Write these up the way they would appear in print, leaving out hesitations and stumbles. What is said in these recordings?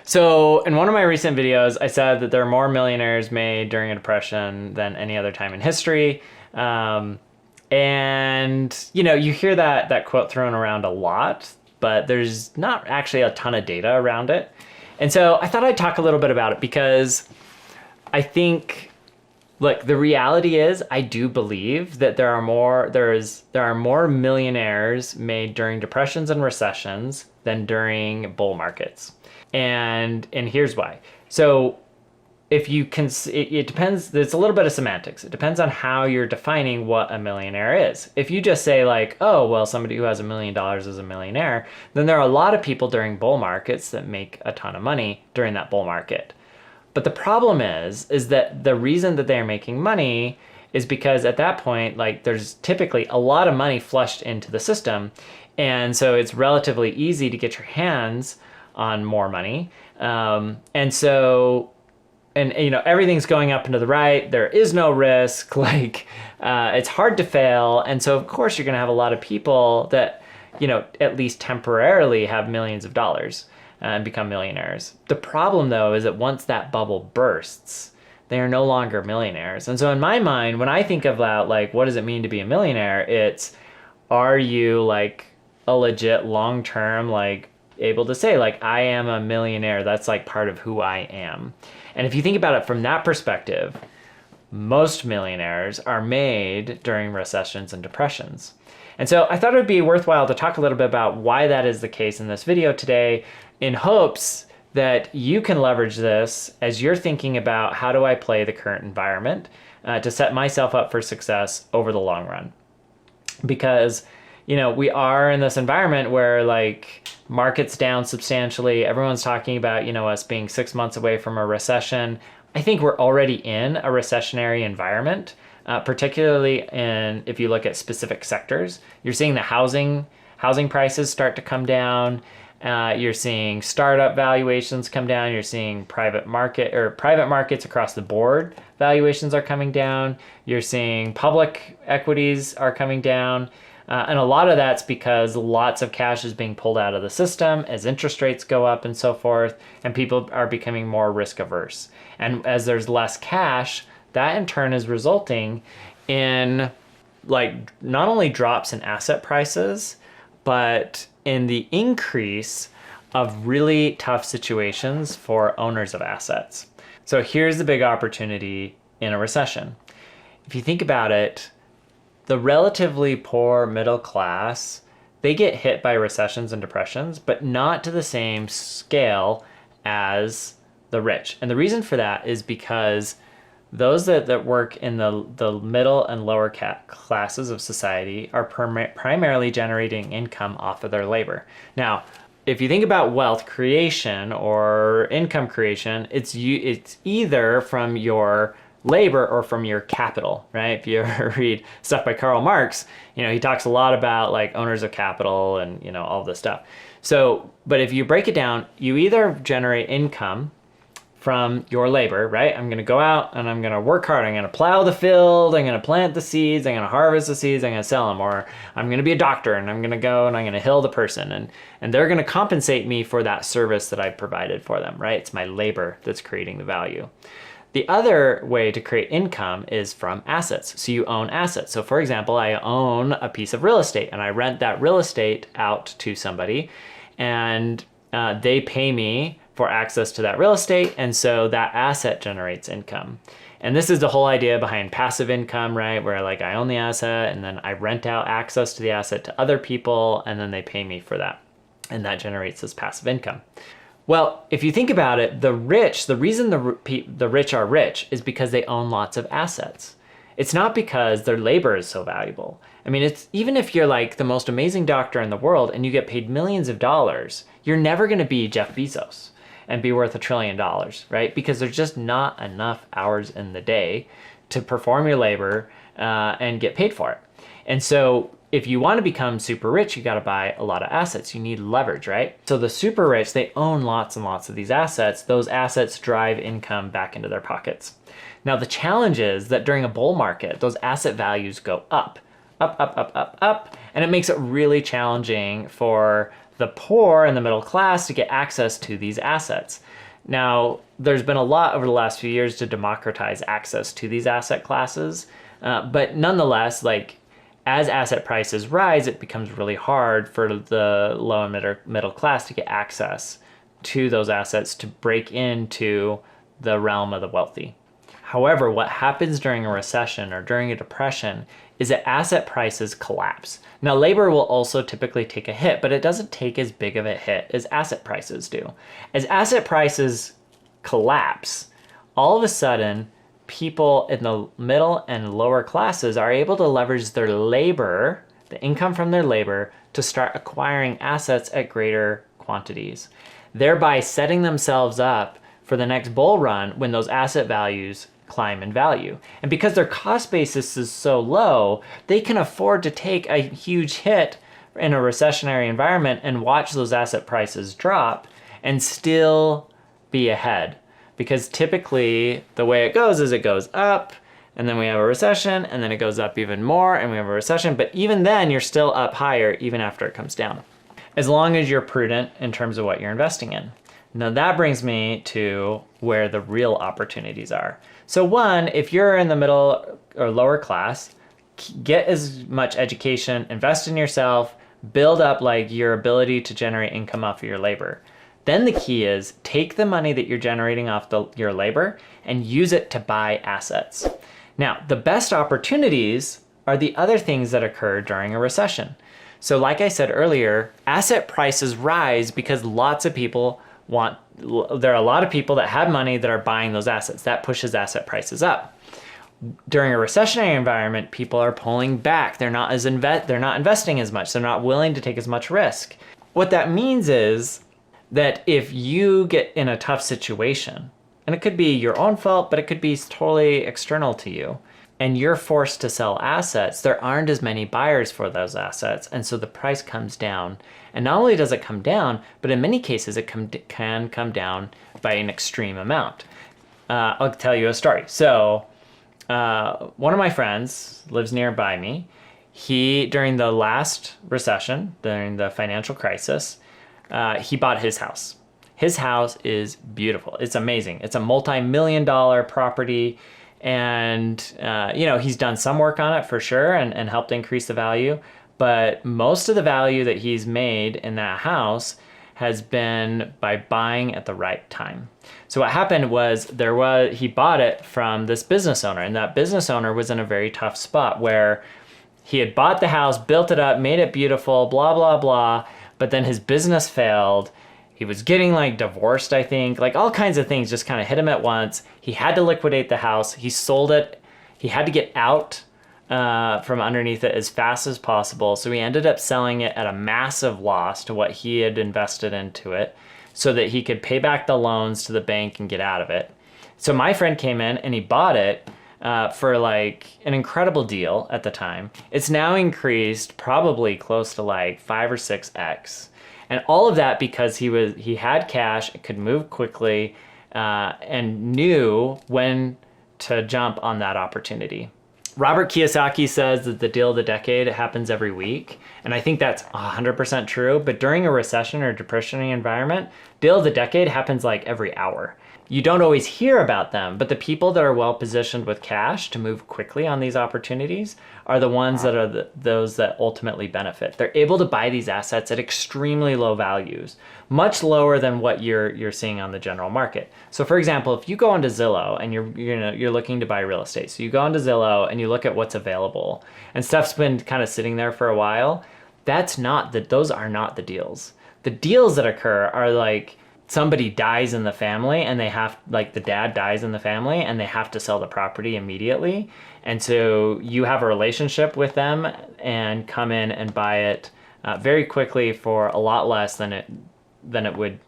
So in one of my recent videos, I said that there are more millionaires made during a depression than any other time in history. And you hear that quote thrown around a lot, but there's not actually a ton of data around it. And so I thought I'd talk a little bit about it because I think, look, the reality is I do believe that there are more millionaires made during depressions and recessions than during bull markets. And here's why. So if you can, it depends. There's a little bit of semantics. It depends on how you're defining what a millionaire is. If you just say like, oh, well, somebody who has $1 million is a millionaire, then there are a lot of people during bull markets that make a ton of money during that bull market. But the problem is that the reason that they are making money is because at that point, like there's typically a lot of money flushed into the system. And so it's relatively easy to get your hands on more money. And everything's going up and to the right. There is no risk. It's hard to fail. And so, of course, you're going to have a lot of people that, at least temporarily have millions of dollars and become millionaires. The problem, though, is that once that bubble bursts, they are no longer millionaires. And so in my mind, when I think about what does it mean to be a millionaire, it's, are you a legit long-term, able to say I am a millionaire. That's part of who I am. And if you think about it from that perspective, most millionaires are made during recessions and depressions. And so I thought it would be worthwhile to talk a little bit about why that is the case in this video today, in hopes that you can leverage this as you're thinking about how do I play the current environment to set myself up for success over the long run. Because we are in this environment where market's down substantially. Everyone's talking about, us being 6 months away from a recession. I think we're already in a recessionary environment, particularly if you look at specific sectors. You're seeing the housing prices start to come down. You're seeing startup valuations come down. You're seeing private markets across the board. Valuations are coming down. You're seeing public equities are coming down. And a lot of that's because lots of cash is being pulled out of the system as interest rates go up and so forth, and people are becoming more risk averse. And as there's less cash, that in turn is resulting in not only drops in asset prices, but in the increase of really tough situations for owners of assets. So here's the big opportunity in a recession. If you think about it, the relatively poor middle class, they get hit by recessions and depressions, but not to the same scale as the rich. And the reason for that is because those that work in the middle and lower classes of society are primarily generating income off of their labor. Now, if you think about wealth creation or income creation, it's either from your labor or from your capital, right? If you ever read stuff by Karl Marx, he talks a lot about owners of capital and all this stuff. So, but if you break it down, you either generate income from your labor, right? I'm going to go out and I'm going to work hard. I'm going to plow the field. I'm going to plant the seeds. I'm going to harvest the seeds. I'm going to sell them. Or I'm going to be a doctor and I'm going to go and I'm going to heal the person. And they're going to compensate me for that service that I provided for them, right? It's my labor that's creating the value. The other way to create income is from assets. So you own assets. So for example, I own a piece of real estate and I rent that real estate out to somebody and they pay me for access to that real estate. And so that asset generates income. And this is the whole idea behind passive income, right? Where I own the asset and then I rent out access to the asset to other people and then they pay me for that. And that generates this passive income. Well, if you think about it, the reason the rich are rich is because they own lots of assets. It's not because their labor is so valuable. I mean, it's even if you're the most amazing doctor in the world and you get paid millions of dollars, you're never going to be Jeff Bezos and be worth $1 trillion, right? Because there's just not enough hours in the day to perform your labor and get paid for it. And so if you want to become super rich, you got to buy a lot of assets. You need leverage, right? So the super rich, they own lots and lots of these assets. Those assets drive income back into their pockets. Now, the challenge is that during a bull market, those asset values go up, up, up, up, up, up. And it makes it really challenging for the poor and the middle class to get access to these assets. Now, there's been a lot over the last few years to democratize access to these asset classes, but nonetheless, like as asset prices rise, it becomes really hard for the low and middle class to get access to those assets to break into the realm of the wealthy. However, what happens during a recession or during a depression is that asset prices collapse. Now, labor will also typically take a hit, but it doesn't take as big of a hit as asset prices do. As asset prices collapse, all of a sudden, people in the middle and lower classes are able to leverage their labor, the income from their labor, to start acquiring assets at greater quantities, thereby setting themselves up for the next bull run when those asset values climb in value. And because their cost basis is so low, they can afford to take a huge hit in a recessionary environment and watch those asset prices drop and still be ahead. Because typically the way it goes is it goes up, and then we have a recession, and then it goes up even more, and we have a recession. But even then, you're still up higher even after it comes down, as long as you're prudent in terms of what you're investing in. Now that brings me to where the real opportunities are. So one, if you're in the middle or lower class, get as much education, invest in yourself, build up like your ability to generate income off of your labor. Then the key is take the money that you're generating off your labor and use it to buy assets. Now, the best opportunities are the other things that occur during a recession. So like I said earlier, asset prices rise because lots of people there are a lot of people that have money that are buying those assets. That pushes asset prices up. During a recessionary environment, people are pulling back. They're not investing as much. They're not willing to take as much risk. What that means is that if you get in a tough situation, and it could be your own fault, but it could be totally external to you, and you're forced to sell assets, there aren't as many buyers for those assets, and so the price comes down. And not only does it come down, but in many cases it can come down by an extreme amount. I'll tell you a story. So one of my friends lives nearby me. During the last recession, during the financial crisis, he bought his house. His house is beautiful. It's amazing. It's a multi-million-dollar property. And, he's done some work on it for sure and helped increase the value. But most of the value that he's made in that house has been by buying at the right time. So what happened was he bought it from this business owner, and that business owner was in a very tough spot where he had bought the house, built it up, made it beautiful, blah, blah, blah. But then his business failed. He was getting divorced, I think, all kinds of things just kind of hit him at once. He had to liquidate the house. He sold it. He had to get out from underneath it as fast as possible. So he ended up selling it at a massive loss to what he had invested into it so that he could pay back the loans to the bank and get out of it. So my friend came in and he bought it for an incredible deal at the time. It's now increased probably close to 5 or 6x. And all of that because he had cash, could move quickly, and knew when to jump on that opportunity. Robert Kiyosaki says that the deal of the decade happens every week. And I think that's 100% true. But during a recession or depressionary environment, deal of the decade happens every hour. You don't always hear about them, but the people that are well positioned with cash to move quickly on these opportunities are the ones that are those that ultimately benefit. They're able to buy these assets at extremely low values, much lower than what you're seeing on the general market. So for example, if you go onto Zillow and you're looking to buy real estate, so you go onto Zillow and you look at what's available, and stuff's been kind of sitting there for a while, those are not the deals. The deals that occur are somebody dies in the family and they have the dad dies in the family and they have to sell the property immediately. And so you have a relationship with them and come in and buy it very quickly for a lot less than it would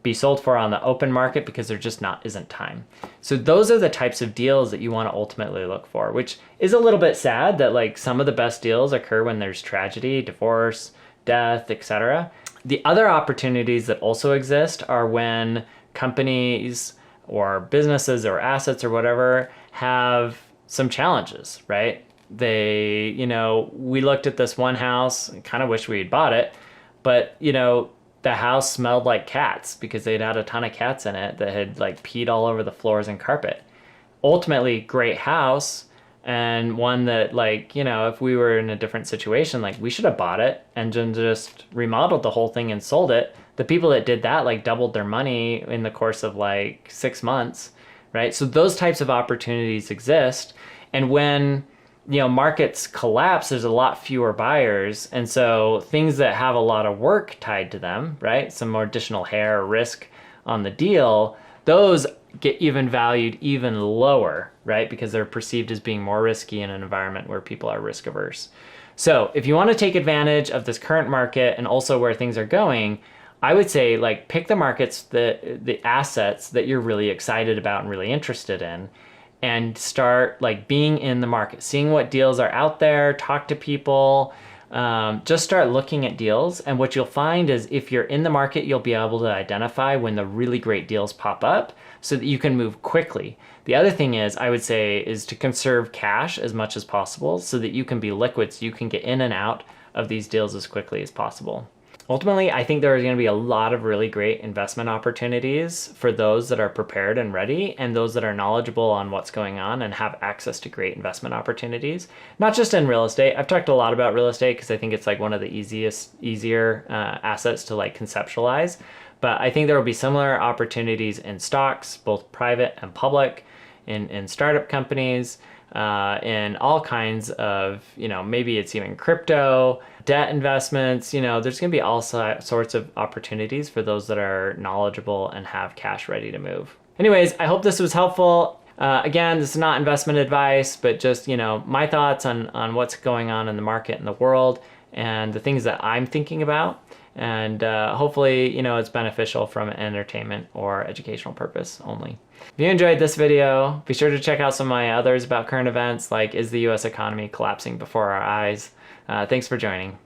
be sold for on the open market because there just isn't time. So those are the types of deals that you want to ultimately look for, which is a little bit sad that some of the best deals occur when there's tragedy, divorce, death, etc. The other opportunities that also exist are when companies or businesses or assets or whatever have some challenges, right? We looked at this one house and kind of wish we had bought it, but the house smelled like cats because they'd had a ton of cats in it that had like peed all over the floors and carpet. Ultimately, great house, and one that, like, if we were in a different situation, like, we should have bought it and then just remodeled the whole thing and sold it. The people that did that like doubled their money in the course of like 6 months, right? So those types of opportunities exist. And when markets collapse, there's a lot fewer buyers, and so things that have a lot of work tied to them, right, some more additional hair or risk on the deal, those get even valued even lower, right, because they're perceived as being more risky in an environment where people are risk averse. So if you want to take advantage of this current market and also where things are going, I would say, like, pick the markets, the assets that you're really excited about and really interested in, and start like being in the market, seeing what deals are out there, talk to people, just start looking at deals. And what you'll find is if you're in the market, you'll be able to identify when the really great deals pop up so that you can move quickly. The other thing is, I would say, is to conserve cash as much as possible so that you can be liquid, so you can get in and out of these deals as quickly as possible. Ultimately, I think there are going to be a lot of really great investment opportunities for those that are prepared and ready, and those that are knowledgeable on what's going on and have access to great investment opportunities. Not just in real estate. I've talked a lot about real estate because I think it's like one of the easier assets to like conceptualize. But I think there will be similar opportunities in stocks, both private and public, in startup companies, in all kinds of, maybe it's even crypto, debt investments. There's going to be all sorts of opportunities for those that are knowledgeable and have cash ready to move. Anyways, I hope this was helpful. Again, this is not investment advice, but just, my thoughts on what's going on in the market and the world and the things that I'm thinking about. And hopefully, it's beneficial from an entertainment or educational purpose only. If you enjoyed this video, be sure to check out some of my others about current events, like, is the US economy collapsing before our eyes? Thanks for joining.